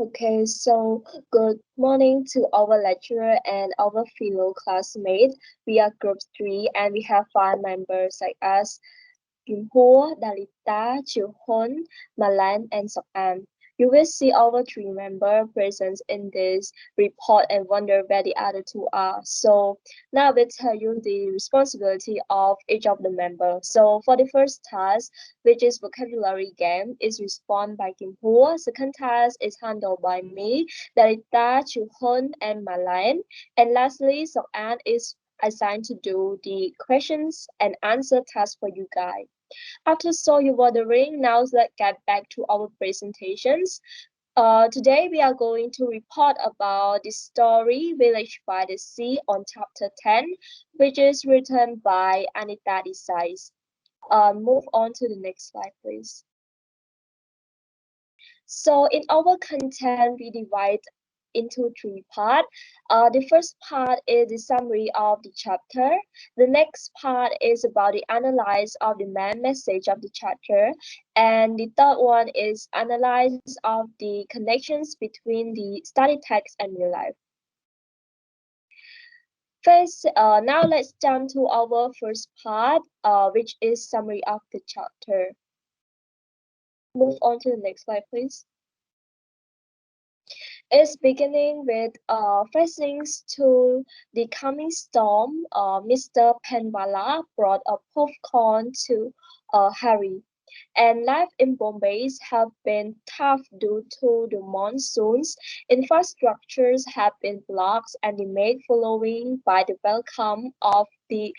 Okay, so good morning to our lecturer and our fellow classmates. We are group 3 and we have 5 members like us, Kim Ho, Dalita, Chiu Hon, Malan, and Sok An. You will see our 3 member present in this report and wonder where the other 2 are. So now I will tell you the responsibility of each of the members. So for the first task, which is vocabulary game, is responded by Kim Ho. Second task is handled by me, Dalita, Chiu Hon, and Malan. And lastly, Sok An is assigned to do the questions and answer task for you guys. After saw you wondering, now let's get back to our presentations. Today we are going to report about the story Village by the Sea on chapter 10, which is written by Anita Desai. Move on to the next slide, please. So in our content, we divide into 3 parts. The first part is the summary of the chapter. The next part is about the analysis of the main message of the chapter. And the third one is analysis of the connections between the study text and real life. First, now let's jump to our first part, which is summary of the chapter. Move on to the next slide, please. It's beginning with facings to the coming storm. Mr. Penwala brought a popcorn to Harry, and life in Bombay have been tough due to the monsoons. Infrastructures have been blocked and delayed following by the welcome of the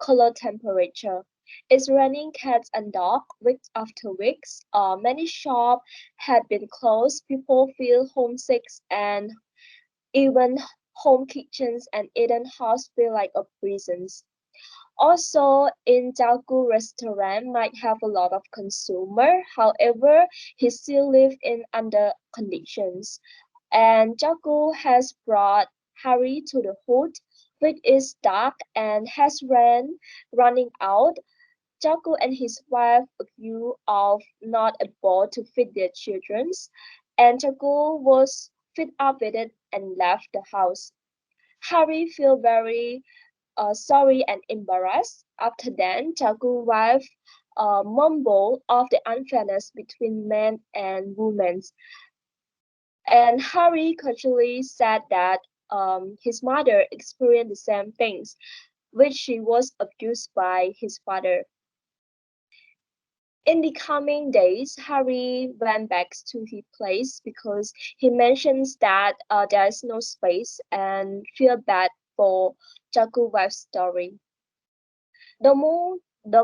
color temperature. It's raining cats and dogs week after weeks. Many shops have been closed. People feel homesick, and even home kitchens and eating house feel like a prison. Also, in Jagu restaurant might have a lot of consumer. However, he still live in under conditions. And Jagu has brought Harry to the hood, which is dark and has rain running out. Jaco and his wife accused of not able to feed their children, and Jaco was fed up with it and left the house. Harry felt very sorry and embarrassed. After then, Jaco's wife mumbled of the unfairness between men and women, and Harry casually said that his mother experienced the same things, which she was abused by his father. In the coming days, Harry went back to his place because he mentions that there is no space and feel bad for Jaco's wife's story. The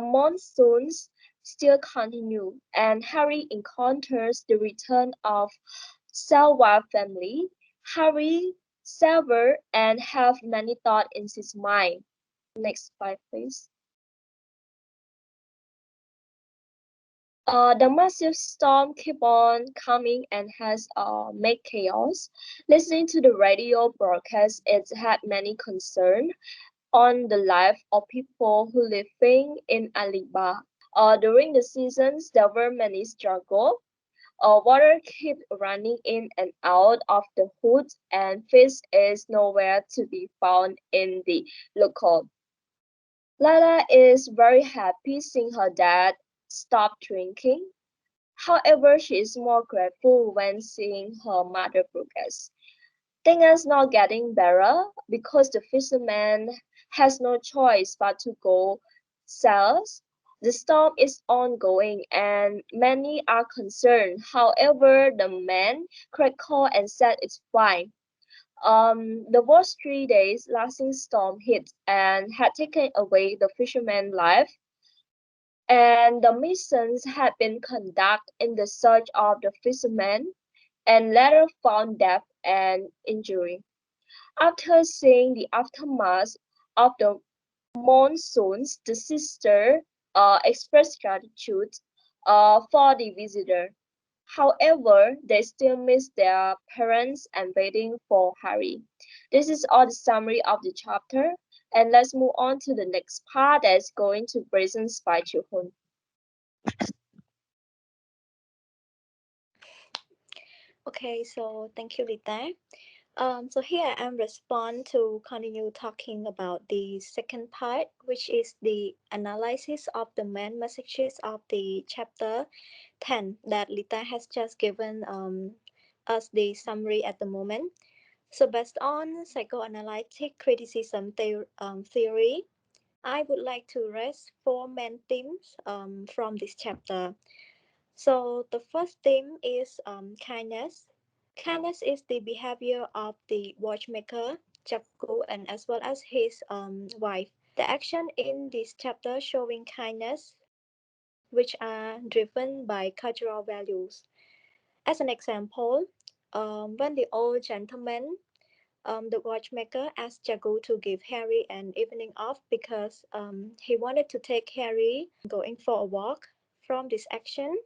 monsoons still continue, and Harry encounters the return of Selva's family. Harry, Selva, and have many thoughts in his mind. Next slide, please. The massive storm keep on coming and has made chaos. Listening to the radio broadcast, it had many concern on the life of people who living in Aliba. During the seasons, there were many struggles. Water kept running in and out of the hood, and fish is nowhere to be found in the local. Lala is very happy seeing her dad stop drinking. However, she is more grateful when seeing her mother progress. Things are not getting better because the fisherman has no choice but to go south. The storm is ongoing and many are concerned. However, the man crackled and said it's fine. The worst 3 days lasting storm hit and had taken away the fisherman's life, and the missions had been conducted in the search of the fisherman and later found death and injury. After seeing the aftermath of the monsoons, the sister expressed gratitude for the visitor. However, they still miss their parents and waiting for Harry. This is all the summary of the chapter, and let's move on to the next part that's going to present by Chihun. Okay, so thank you, Lita. So here I'm respond to continue talking about the second part, which is the analysis of the main messages of the chapter 10 that Lita has just given us the summary at the moment. So based on psychoanalytic criticism theory, I would like to raise four main themes from this chapter. So the first theme is kindness. Kindness is the behavior of the watchmaker, Jaku, and as well as his wife. The action in this chapter showing kindness, which are driven by cultural values. As an example, when the old gentleman, the watchmaker, asked Jagu to give Harry an evening off because he wanted to take Harry going for a walk. From this action,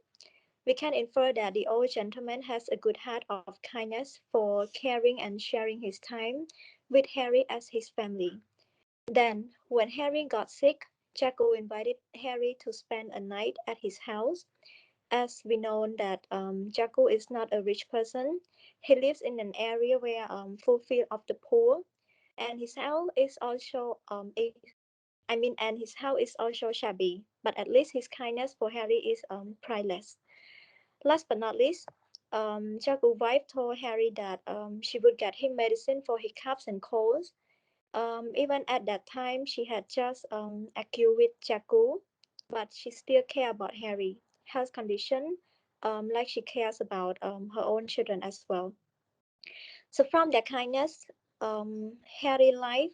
we can infer that the old gentleman has a good heart of kindness for caring and sharing his time with Harry as his family. Then, when Harry got sick, Jaco invited Harry to spend a night at his house. As we know that Jaco is not a rich person, he lives in an area where fulfill of the poor, and his house is also and his house is also shabby. But at least his kindness for Harry is priceless. Last but not least, Jaco's wife told Harry that she would get him medicine for hiccups and colds. Even at that time, she had just accused with Jaco, but she still cared about Harry's health condition, like she cares about her own children as well. So from their kindness, Harry's life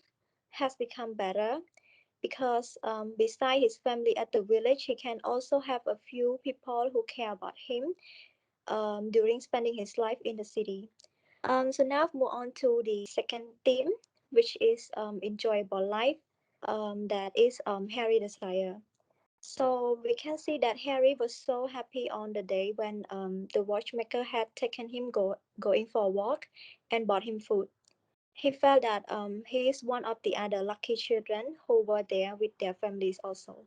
has become better because beside his family at the village, he can also have a few people who care about him during spending his life in the city. So now move on to the second theme, which is enjoyable life. That is Harry Desire. So we can see that Harry was so happy on the day when the watchmaker had taken him going for a walk and bought him food. He felt that he is one of the other lucky children who were there with their families also.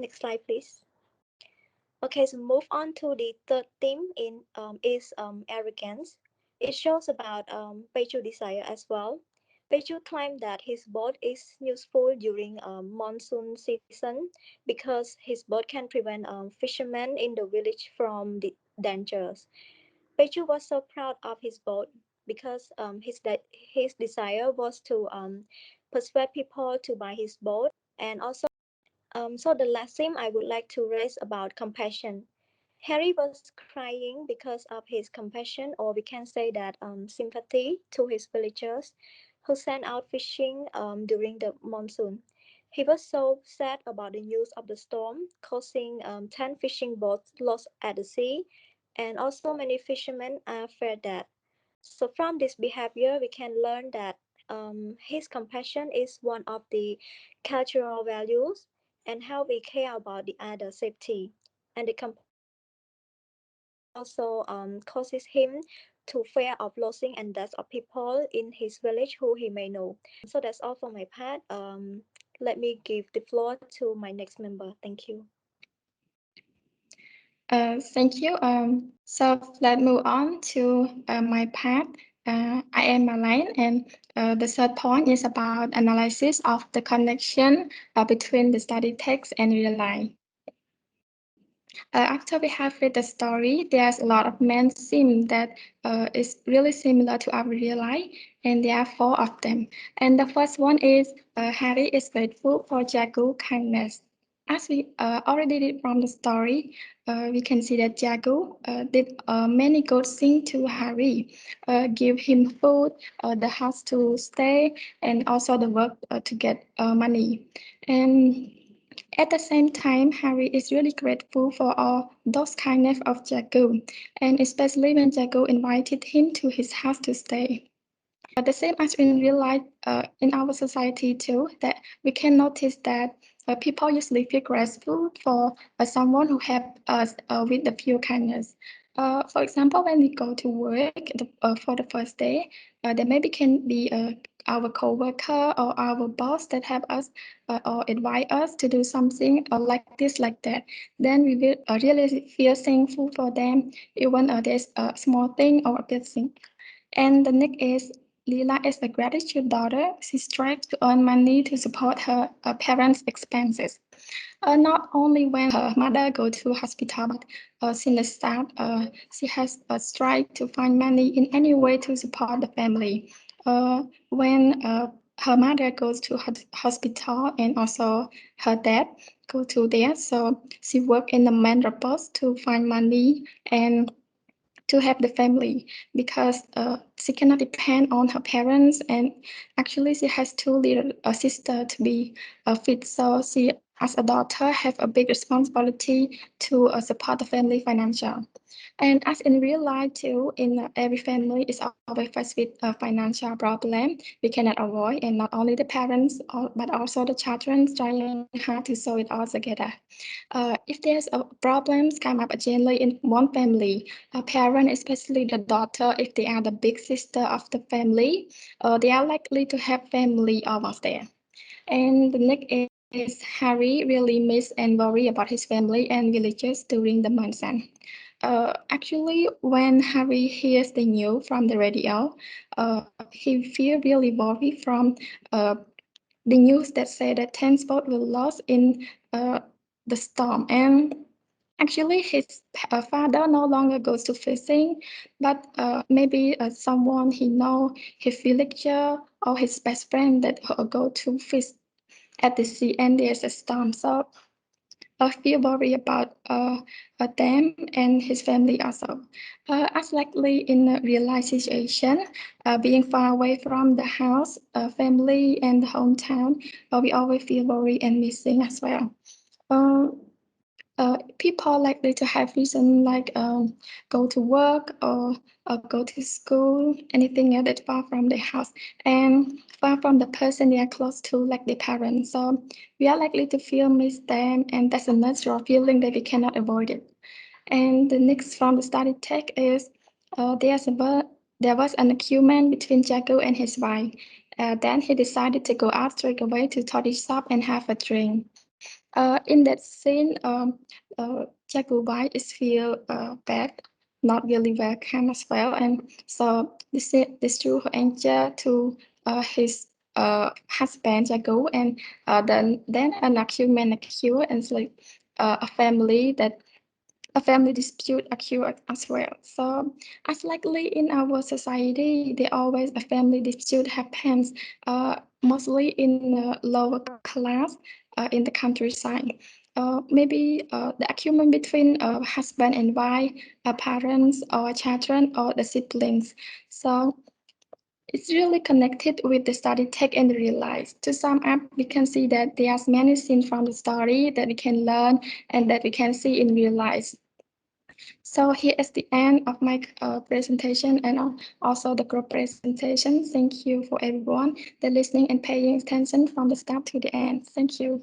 Next slide, please. Okay, so move on to the third theme in is arrogance. It shows about Peju desire as well. Peju claimed that his boat is useful during monsoon season because his boat can prevent fishermen in the village from the dangers. Peju was so proud of his boat because his desire was to persuade people to buy his boat, and also so the last theme I would like to raise about compassion. Harry was crying because of his compassion, or we can say that sympathy to his villagers who sent out fishing during the monsoon. He was so sad about the news of the storm, causing 10 fishing boats lost at the sea, and also many fishermen are afraid that. So, from this behavior, we can learn that his compassion is one of the cultural values and how we care about the other safety. And the compassion also causes him to fear of losing and death of people in his village who he may know. So that's all for my part. Let me give the floor to my next member. Thank you. Thank you. So let's move on to my part. I am Marlene, and the third point is about analysis of the connection between the study text and real life. After we have read the story, there's a lot of main themes that is really similar to our real life, and there are four of them. And the first one is Harry is grateful for Jagu's kindness. As we already did from the story, we can see that Jagu did many good things to Harry, give him food, the house to stay, and also the work to get money. And at the same time, Harry is really grateful for all those kindness of Jago, and especially when Jago invited him to his house to stay. The same as in real life, in our society too, that we can notice that people usually feel grateful for someone who helped us with the pure kindness. For example, when we go to work for the first day, there maybe can be our coworker or our boss that help us or advise us to do something like this, like that, then we will really feel thankful for them, even there's a small thing or a big thing. And the next is Lila is a gratitude daughter. She strives to earn money to support her parents' expenses. Not only when her mother go to hospital, but since the start, she has tried to find money in any way to support the family. When her mother goes to hospital and also her dad go to there, so she work in the mental post to find money and to help the family because she cannot depend on her parents, and actually she has two little sister to be fit, so she as a daughter have a big responsibility to support the family financial. And as in real life too, in every family is always faced with a financial problem we cannot avoid, and not only the parents, but also the children trying hard to solve it all together. If there's a problems come up generally in one family, a parent, especially the daughter, if they are the big sister of the family, they are likely to have family almost there. And the next is Harry really miss and worry about his family and villagers during the monsoon. Actually, when Harry hears the news from the radio, he feels really worried from uh, the news that say that 10 boats were lost in the storm. And actually, his father no longer goes to fishing, but maybe someone he know, his villager or his best friend that go to fish at the sea, and there's a storm. So I feel worried about them and his family also. As likely in a real life situation, being far away from the house, family, and the hometown, we always feel worried and missing as well. Uh, People likely to have reason like go to work or go to school, anything else that's far from their house and far from the person they are close to, like their parents. So we are likely to feel miss them, and that's a natural feeling that we cannot avoid it. And the next from the study tech is there was an argument between Jago and his wife. Then he decided to go out straight away to Toddy's shop and have a drink. In that scene, Jacobite is feel bad, not really welcome as well, and so this drew her anger to his husband Jago, and then an argument occurred, and it's like a family dispute occur as well. So, as likely in our society, there always a family dispute happens, mostly in lower class in the countryside. Maybe the argument between husband and wife, parents or children or the siblings. So it's really connected with the study tech and real life. To sum up, we can see that there's many scenes from the story that we can learn and that we can see in real life. So here is the end of my presentation and also the group presentation. Thank you for everyone that listening and paying attention from the start to the end. Thank you.